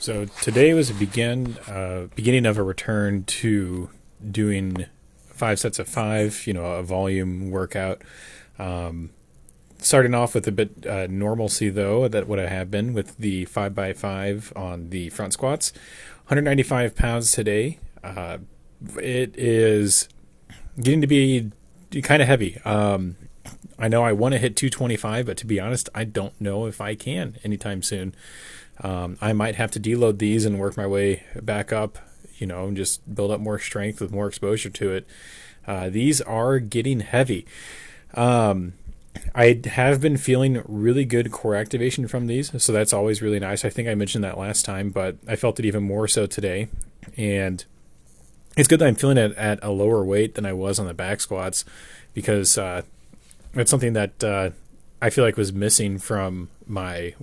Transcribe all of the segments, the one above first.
So today was a beginning of a return to doing 5 sets of 5, a volume workout. Starting off with a bit normalcy, though, that what I have been with the 5x5 on the front squats. 195 pounds today. It is getting to be kind of heavy. I know I want to hit 225, but to be honest, I don't know if I can anytime soon. I might have to deload these and work my way back up, and just build up more strength with more exposure to it. These are getting heavy. I have been feeling really good core activation from these, so that's always really nice. I think I mentioned that last time, but I felt it even more so today. And it's good that I'm feeling it at a lower weight than I was on the back squats, because it's something that I feel like was missing from my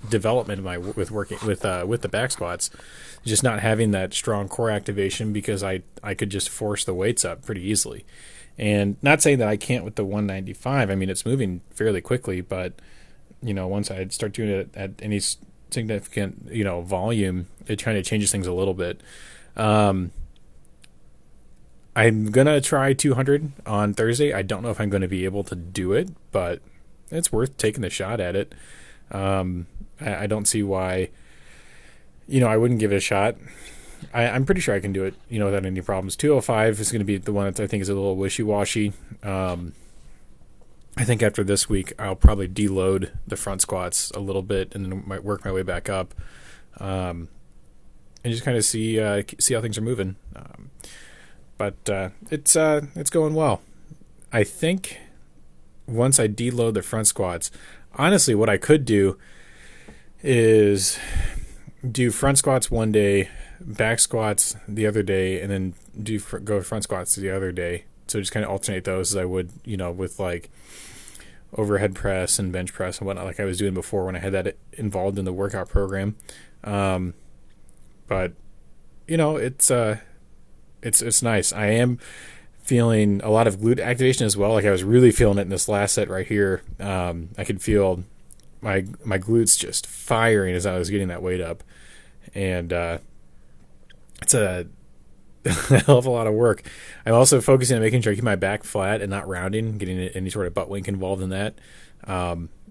development with working with the back squats, just not having that strong core activation, because I could just force the weights up pretty easily. And not saying that I can't with the 195. I mean, it's moving fairly quickly, but once I start doing it at any significant volume, it kind of changes things a little bit. I'm gonna try 200 on Thursday. I don't know if I'm going to be able to do it, but it's worth taking the shot at it. I don't see why I wouldn't give it a shot. I'm pretty sure I can do it, without any problems. 205 is going to be the one that I think is a little wishy-washy. I think after this week, I'll probably deload the front squats a little bit and then might work my way back up, and just kind of see how things are moving. But it's going well. I think once I deload the front squats, honestly, what I could do is do front squats one day, back squats the other day, and then go front squats the other day. So just kind of alternate those as I would, with like overhead press and bench press and whatnot, like I was doing before when I had that involved in the workout program. But it's nice. I am feeling a lot of glute activation as well. Like I was really feeling it in this last set right here. I could feel my glutes just firing as I was getting that weight up, and it's a hell of a lot of work. I'm also focusing on making sure I keep my back flat and not rounding, getting any sort of butt wink involved in that.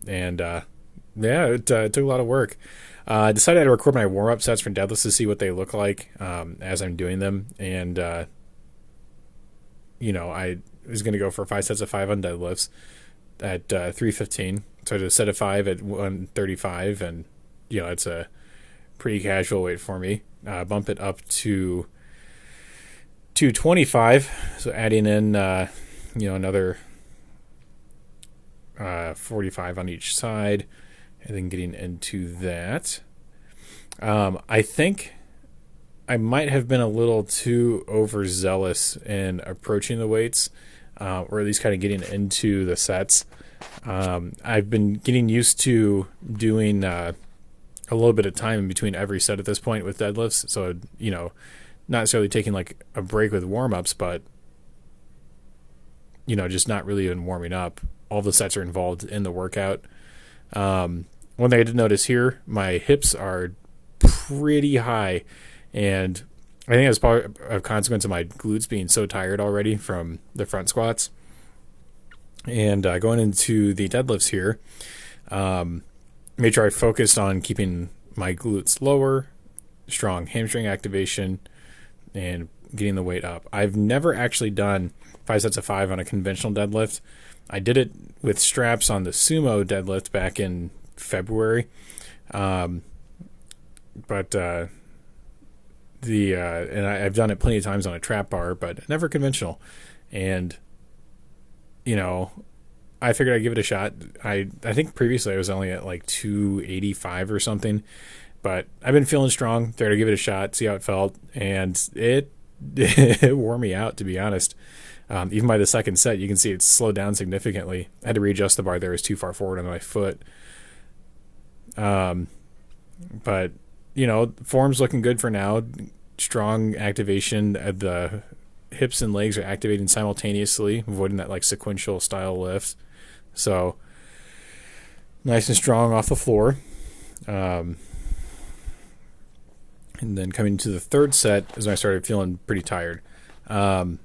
It took a lot of work. I decided to record my warm-up sets for deadlifts to see what they look like as I'm doing them. And, I was going to go for 5 sets of 5 on deadlifts at 315. So I did a set of 5 at 135, and, it's a pretty casual weight for me. Bump it up to 225. So adding in, another 45 on each side, and then getting into that. I think I might have been a little too overzealous in approaching the weights, or at least kind of getting into the sets. I've been getting used to doing a little bit of time in between every set at this point with deadlifts. So, not necessarily taking like a break with warm-ups, but, just not really even warming up. All the sets are involved in the workout. One thing I did notice here, my hips are pretty high, and I think that's probably a consequence of my glutes being so tired already from the front squats. And going into the deadlifts here, made sure I focused on keeping my glutes lower, strong hamstring activation, and getting the weight up. I've never actually done 5 sets of 5 on a conventional deadlift. I did it with straps on the sumo deadlift back in February. And I've done it plenty of times on a trap bar, but never conventional. And, I figured I'd give it a shot. I think previously I was only at like 285 or something, but I've been feeling strong. Figured I'd give it a shot, see how it felt, and it wore me out, to be honest. Even by the second set, you can see it slowed down significantly. I had to readjust the bar there. It was too far forward on my foot. But, form's looking good for now. Strong activation at the hips and legs are activating simultaneously, avoiding that like sequential style lift. So nice and strong off the floor. And then coming to the third set is when I started feeling pretty tired. I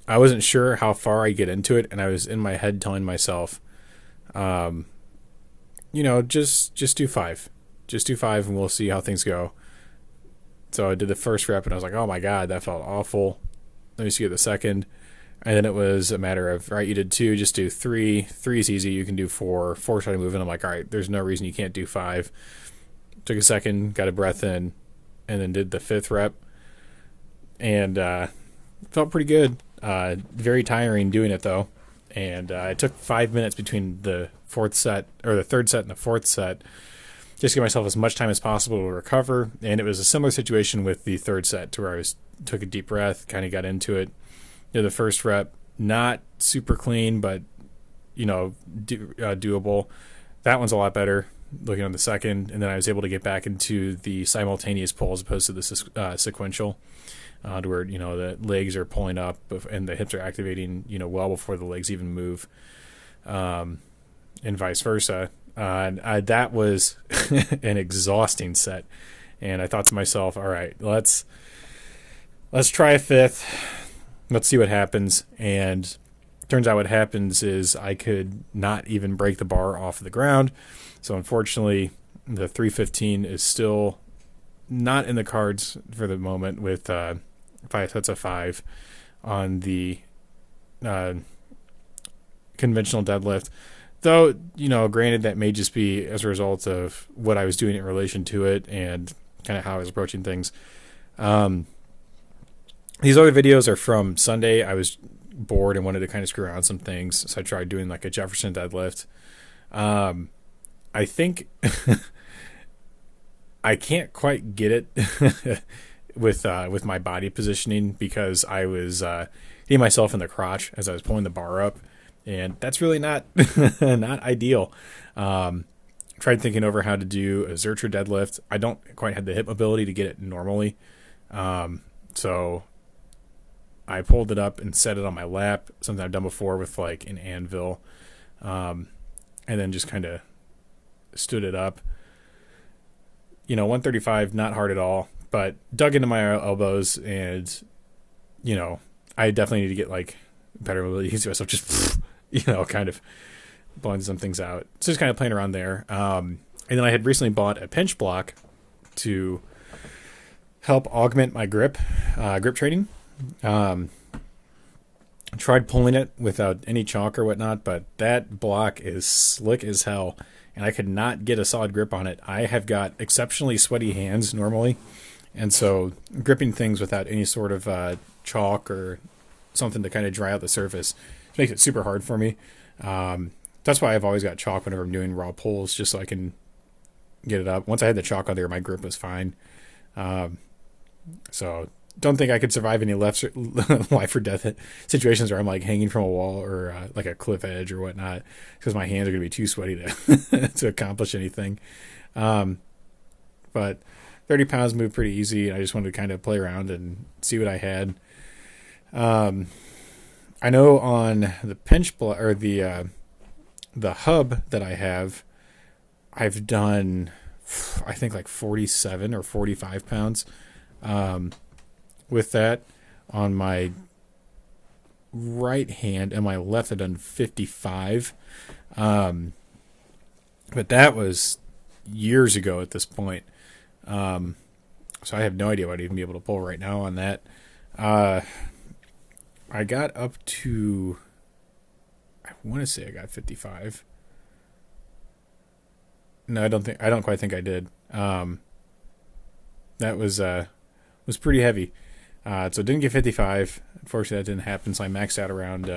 wasn't sure how far I get into it, and I was in my head telling myself, just do 5. Just do 5 and we'll see how things go. So I did the first rep and I was like, oh my God, that felt awful. Let me see the second. And then it was a matter of, all right, you did 2, just do 3. 3 is easy. You can do 4. 4 started moving. I'm like, all right, there's no reason you can't do 5. Took a second, got a breath in, and then did the 5th rep. And felt pretty good. Very tiring doing it though. And it took 5 minutes between the third set and the 4th set, just to give myself as much time as possible to recover. And it was a similar situation with the 3rd set, to where I took a deep breath, kind of got into it. Did the first rep, not super clean, but doable. That one's a lot better. Looking on the second, and then I was able to get back into the simultaneous pull as opposed to the sequential, to where the legs are pulling up and the hips are activating well before the legs even move, and vice versa. That was an exhausting set, and I thought to myself, all right, let's try a 5th. Let's see what happens. And turns out what happens is I could not even break the bar off the ground. So unfortunately, the 315 is still not in the cards for the moment with 5 sets of 5 on the conventional deadlift. Though, granted, that may just be as a result of what I was doing in relation to it and kind of how I was approaching things. These other videos are from Sunday. I was bored and wanted to kind of screw around some things, so I tried doing like a Jefferson deadlift. I think I can't quite get it with my body positioning, because I was hitting myself in the crotch as I was pulling the bar up, and that's really not not ideal. Tried thinking over how to do a Zercher deadlift. I don't quite have the hip mobility to get it normally, so I pulled it up and set it on my lap, something I've done before with like an anvil, and then just kind of stood it up. 135, not hard at all, but dug into my elbows, and I definitely need to get like better mobility. You can see myself just kind of blowing some things out. So just kind of playing around there. And then I had recently bought a pinch block to help augment my grip training. Tried pulling it without any chalk or whatnot, but that block is slick as hell, and I could not get a solid grip on it. I have got exceptionally sweaty hands normally, and so gripping things without any sort of chalk or something to kind of dry out the surface makes it super hard for me. That's why I've always got chalk whenever I'm doing raw pulls, just so I can get it up. Once I had the chalk on there, my grip was fine. So don't think I could survive any life or death situations where I'm like hanging from a wall or like a cliff edge or whatnot, because my hands are going to be too sweaty to to accomplish anything. But 30 pounds moved pretty easy, and I just wanted to kind of play around and see what I had. I know on the or the hub that I have, I've done, I think, like 47 or 45 pounds. With that on my right hand, and my left I've done 55. But that was years ago at this point. So I have no idea what I'd even be able to pull right now on that. I got up to, I want to say I got 55. No, I don't quite think I did. That was pretty heavy. So didn't get 55. Unfortunately, that didn't happen. So I maxed out around,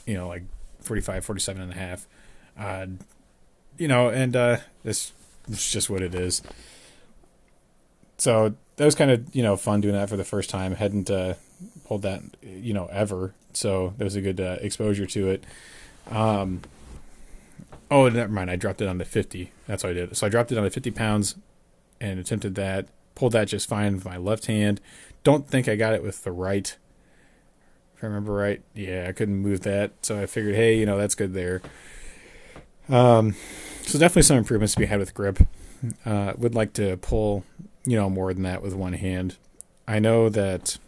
like 45, 47 and a half. And this is just what it is. So that was kind of, fun doing that for the first time. Hadn't pulled that, ever. So there was a good exposure to it. Oh, never mind. I dropped it down to 50. That's what I did. So I dropped it down to 50 pounds and attempted that. Pulled that just fine with my left hand. Don't think I got it with the right. If I remember right. Yeah, I couldn't move that. So I figured, hey, that's good there. So definitely some improvements to be had with grip. Would like to pull more than that with one hand. I know that,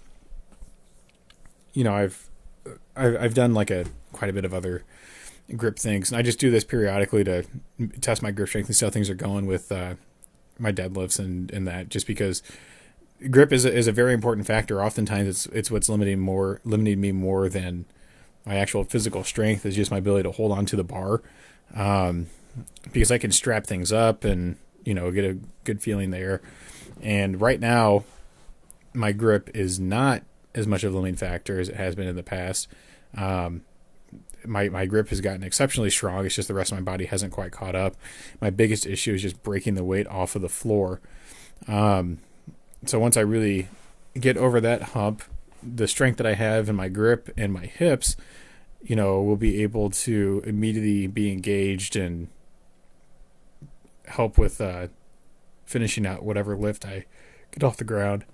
I've done like quite a bit of other grip things, and I just do this periodically to test my grip strength and see how things are going with my deadlifts and that. Just because grip is a very important factor. Oftentimes, it's what's limiting me more than my actual physical strength, is just my ability to hold on to the bar, because I can strap things up and get a good feeling there. And right now, my grip is not as much of a limiting factor as it has been in the past. My grip has gotten exceptionally strong. It's just the rest of my body hasn't quite caught up. My biggest issue is just breaking the weight off of the floor. So once I really get over that hump, the strength that I have in my grip and my hips, will be able to immediately be engaged and help with finishing out whatever lift I get off the ground.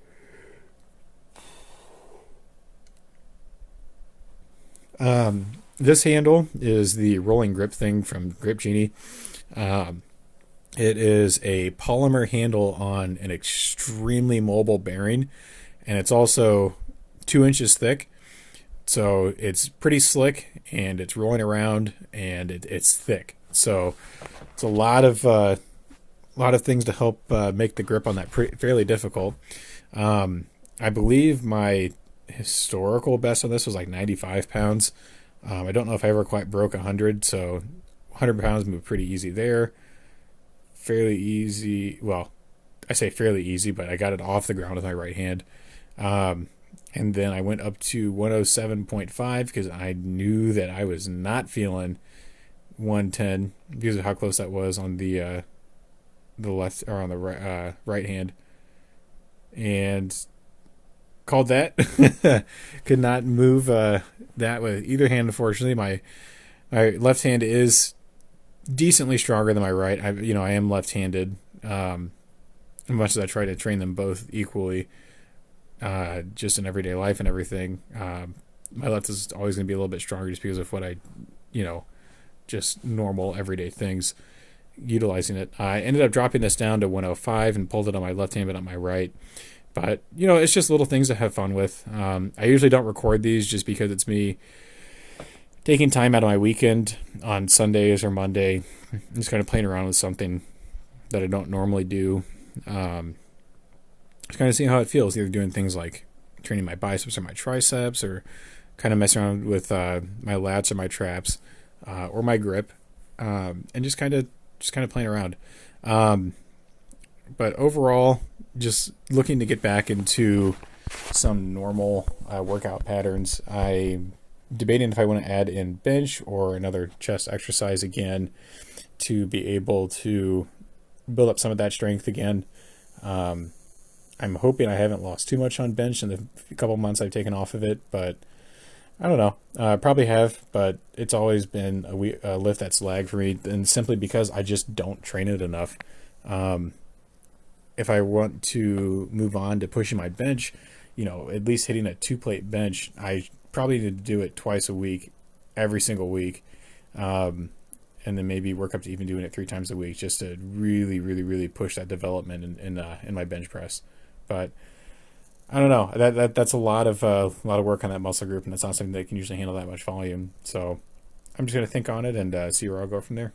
This handle is the rolling grip thing from Grip Genie. It is a polymer handle on an extremely mobile bearing, and it's also 2 inches thick. So it's pretty slick, and it's rolling around, and it's thick. So it's a lot of things to help make the grip on that fairly difficult. I believe my historical best on this was like 95 pounds. I don't know if I ever quite broke 100, so 100 pounds moved pretty easy there. Fairly easy. Well, I say fairly easy, but I got it off the ground with my right hand. And then I went up to 107.5 because I knew that I was not feeling 110 because of how close that was on the left, or on the right hand. And called that. Could not move that with either hand, unfortunately. My left hand is decently stronger than my right. I am left-handed. As much as I try to train them both equally, just in everyday life and everything, my left is always going to be a little bit stronger just because of what I, just normal everyday things, utilizing it. I ended up dropping this down to 105 and pulled it on my left hand but on my right. But, it's just little things to have fun with. I usually don't record these just because it's me taking time out of my weekend on Sundays or Monday, just kind of playing around with something that I don't normally do. Just kind of seeing how it feels, either doing things like training my biceps or my triceps, or kind of messing around with my lats or my traps, or my grip, and just kind of playing around. But overall, just looking to get back into some normal workout patterns. I'm debating if I want to add in bench or another chest exercise again to be able to build up some of that strength again. I'm hoping I haven't lost too much on bench in the couple months I've taken off of it, but I don't know. I probably have, but it's always been a lift that's lagged for me, and simply because I just don't train it enough. If I want to move on to pushing my bench, at least hitting a 2-plate bench, I probably need to do it twice a week, every single week, and then maybe work up to even doing it 3 times a week, just to really, really, really push that development in my bench press. But I don't know. That's a lot of work on that muscle group, and that's not something that can usually handle that much volume. So I'm just gonna think on it and see where I'll go from there.